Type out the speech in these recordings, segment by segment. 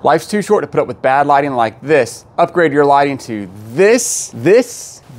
Life's too short to put up with bad lighting like this. Upgrade your lighting to this.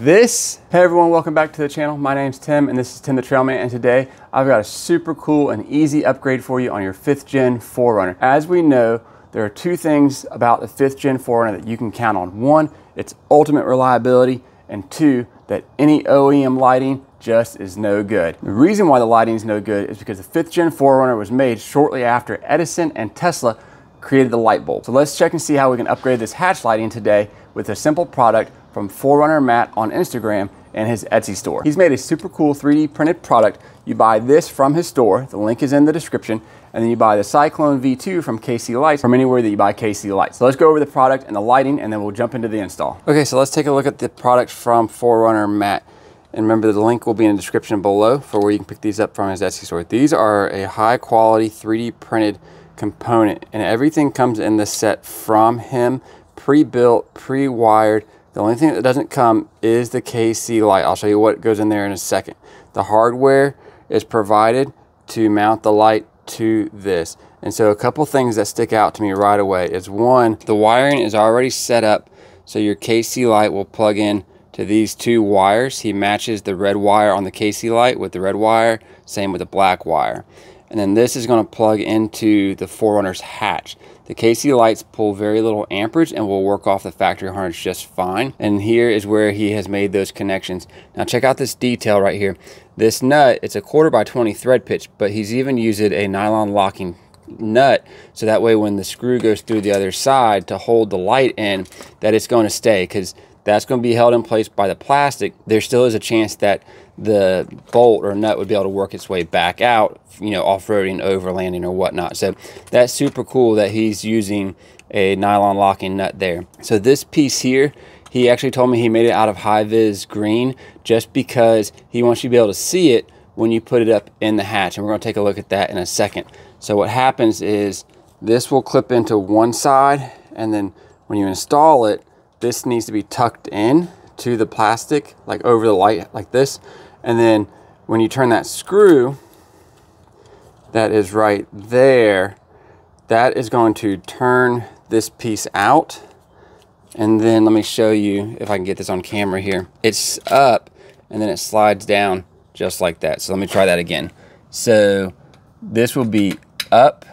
Hey everyone, welcome back to the channel. My name's Tim and this is Tim the Trailman, and today I've got a super cool and easy upgrade for you on your 5th gen 4Runner. As we know, there are two things about the 5th gen 4Runner that you can count on. One, its ultimate reliability, and two, that any OEM lighting just is no good. The reason why the lighting is no good is because the 5th gen 4Runner was made shortly after Edison and Tesla created the light bulb. So let's check and see how we can upgrade this hatch lighting today with a simple product from 4Runner Matt on Instagram and his Etsy store. He's made a super cool 3D printed product. You buy this from his store, the link is in the description, and then you buy the Cyclone V2 from KC Lights from anywhere that you buy KC Lights. So let's go over the product and the lighting, and then we'll jump into the install. Okay, so let's take a look at the product from 4Runner Matt. And remember, the link will be in the description below for where you can pick these up from his Etsy store. These are a high quality 3D printed component, and everything comes in the set from him, pre-built, pre-wired. The only thing that doesn't come is the KC light. I'll show you what goes in there in a second. The hardware is provided to mount the light to this. And so a couple things that stick out to me right away is, one, the wiring is already set up so your KC light will plug in to these two wires. He matches the red wire on the KC light with the red wire, same with the black wire. And then this is going to plug into the 4Runner's hatch. The KC lights pull very little amperage and will work off the factory harness just fine. And here is where he has made those connections. Now check out this detail right here. This nut, it's a 1/4 by 20 thread pitch, but he's even used a nylon locking nut, so that way when the screw goes through the other side to hold the light in, that it's going to stay, because that's going to be held in place by the plastic. There still is a chance that the bolt or nut would be able to work its way back out, you know, off-roading, overlanding or whatnot. So that's super cool that he's using a nylon locking nut there. So this piece here, he actually told me he made it out of high-vis green just because he wants you to be able to see it when you put it up in the hatch, and we're going to take a look at that in a second. So what happens is this will clip into one side, and then when you install it, this needs to be tucked in to the plastic, like over the light like this. And then when you turn that screw that is right there, that is going to turn this piece out. And then let me show you if I can get this on camera here. It's up and then it slides down just like that. So let me try that again. So this will be up,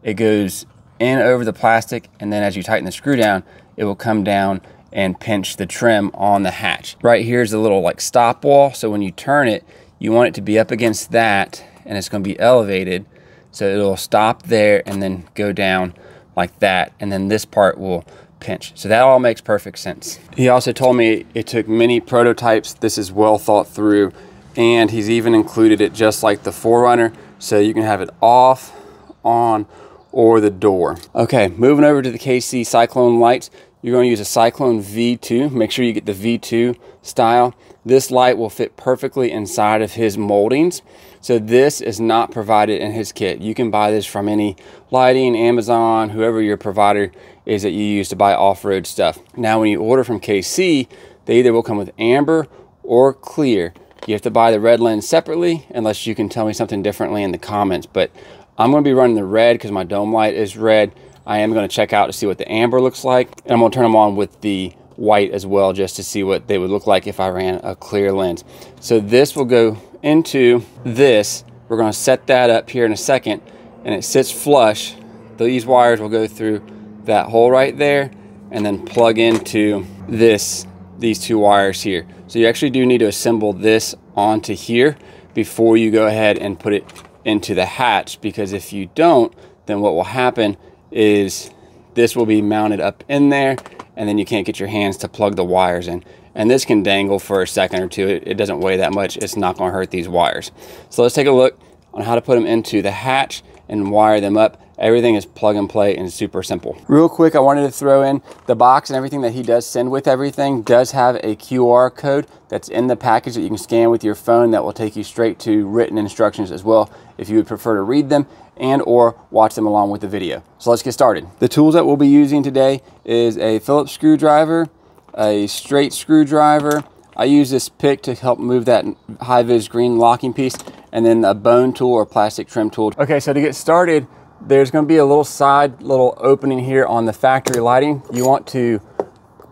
it goes in over the plastic, and then as you tighten the screw down, it will come down and pinch the trim on the hatch. Right here is a little like stop wall, so when you turn it, you want it to be up against that, and it's going to be elevated, so it'll stop there and then go down like that, and then this part will pinch. So that all makes perfect sense. He also told me it took many prototypes. This is well thought through, and he's even included it just like the 4Runner, so you can have it off, on, or the door. Okay, moving over to the KC Cyclone lights. You're going to use a Cyclone V2. Make sure you get the V2 style. This light will fit perfectly inside of his moldings. So this is not provided in his kit. You can buy this from any lighting, Amazon, whoever your provider is that you use to buy off-road stuff. Now when you order from KC, they either will come with amber or clear. You have to buy the red lens separately, unless you can tell me something differently in the comments. But I'm going to be running the red because my dome light is red. I am going to check out to see what the amber looks like, and I'm going to turn them on with the white as well, just to see what they would look like if I ran a clear lens. So this will go into this. We're going to set that up here in a second, and it sits flush. These wires will go through that hole right there and then plug into these two wires here. So you actually do need to assemble this onto here before you go ahead and put it into the hatch, because if you don't, then what will happen is this will be mounted up in there, and then you can't get your hands to plug the wires in. And this can dangle for a second or two. It doesn't weigh that much. It's not going to hurt these wires. So let's take a look on how to put them into the hatch and wire them up. Everything is plug and play and super simple. Real quick, I wanted to throw in the box, and everything that he does send with everything does have a QR code that's in the package that you can scan with your phone that will take you straight to written instructions as well, if you would prefer to read them and or watch them along with the video. So let's get started. The tools that we'll be using today is a Phillips screwdriver, a straight screwdriver. I use this pick to help move that high-vis green locking piece, and then a bone tool or plastic trim tool. Okay, so to get started there's going to be a little opening here on the factory lighting. You want to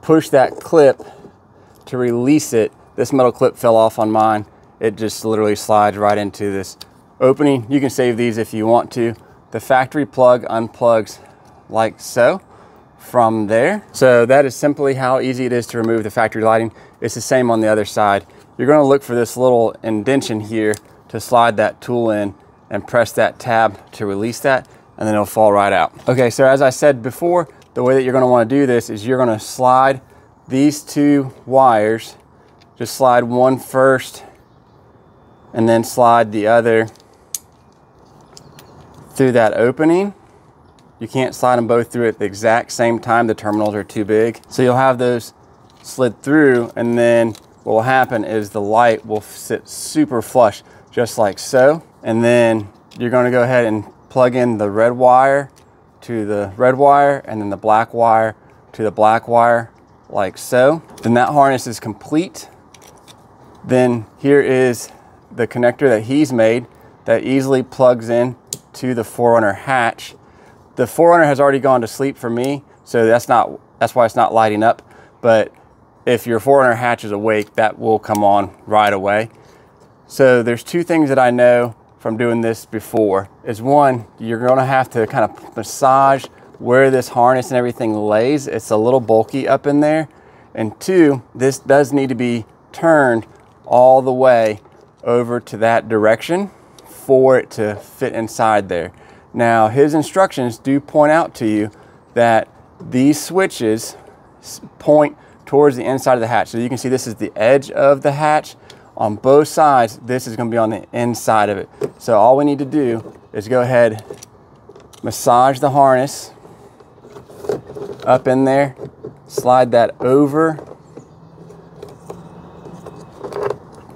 push that clip to release it. This metal clip fell off on mine. It just literally slides right into this opening. You can save these if you want to. The factory plug unplugs like so from there. So that is simply how easy it is to remove the factory lighting. It's the same on the other side. You're going to look for this little indentation here to slide that tool in and press that tab to release that, and then it'll fall right out. Okay, so as I said before, the way that you're going to want to do this is you're going to slide these two wires, just slide one first and then slide the other through that opening. You can't slide them both through at the exact same time. The terminals are too big. So you'll have those slid through, and then what will happen is the light will sit super flush, just like so. And then you're going to go ahead and plug in the red wire to the red wire, and then the black wire to the black wire, like so. Then that harness is complete. Then here is the connector that he's made that easily plugs in to the 4Runner hatch. The 4Runner has already gone to sleep for me, so that's why it's not lighting up. But if your 4Runner hatch is awake, that will come on right away. So there's two things that I know from doing this before. Is one, you're gonna have to kind of massage where this harness and everything lays. It's a little bulky up in there. And two, this does need to be turned all the way over to that direction for it to fit inside there. Now, his instructions do point out to you that these switches point towards the inside of the hatch. So you can see this is the edge of the hatch. On both sides, this is going to be on the inside of it. So all we need to do is go ahead, massage the harness up in there, slide that over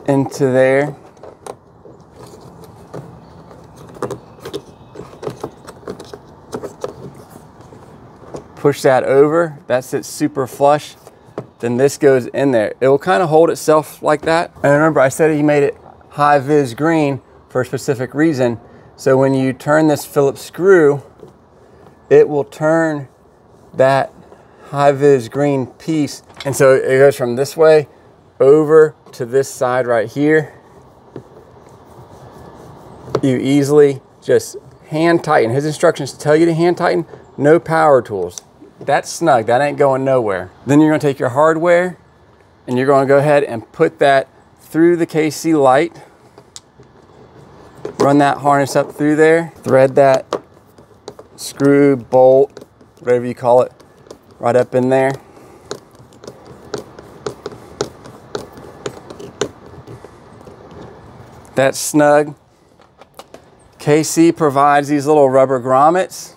into there. Push that over, that sits super flush. Then this goes in there. It will kind of hold itself like that. And remember, I said he made it high vis green for a specific reason. So when you turn this Phillips screw, it will turn that high vis green piece. And so it goes from this way over to this side right here. You easily just hand tighten. His instructions tell you to hand tighten, no power tools. That's snug, that ain't going nowhere. Then you're gonna take your hardware and you're gonna go ahead and put that through the KC light. Run that harness up through there. Thread that screw, bolt, whatever you call it, right up in there. That's snug. KC provides these little rubber grommets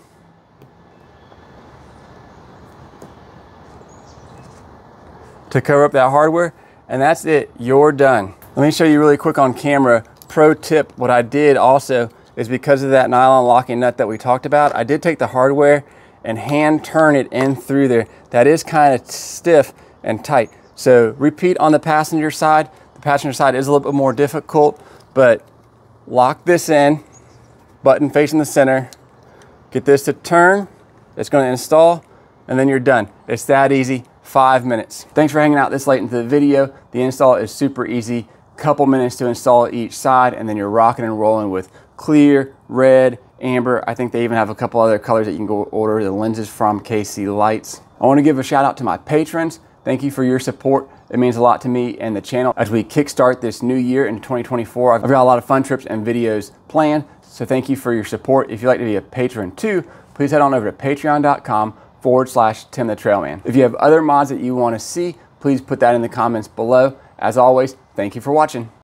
to cover up that hardware, and that's it, you're done. Let me show you really quick on camera. Pro tip, what I did also is, because of that nylon locking nut that we talked about, I did take the hardware and hand turn it in through there. That is kind of stiff and tight. So repeat on the passenger side. The passenger side is a little bit more difficult, but lock this in, button facing the center, get this to turn, it's gonna install, and then you're done. It's that easy. 5 minutes. Thanks for hanging out this late into the video. The install is super easy. Couple minutes to install each side, and then you're rocking and rolling with clear, red, amber. I think they even have a couple other colors that you can go order the lenses from KC Lights. I want to give a shout out to my patrons. Thank you for your support. It means a lot to me and the channel as we kickstart this new year into 2024. I've got a lot of fun trips and videos planned, so thank you for your support. If you'd like to be a patron too, please head on over to patreon.com/Tim the Trailman. If you have other mods that you want to see, please put that in the comments below. As always, thank you for watching.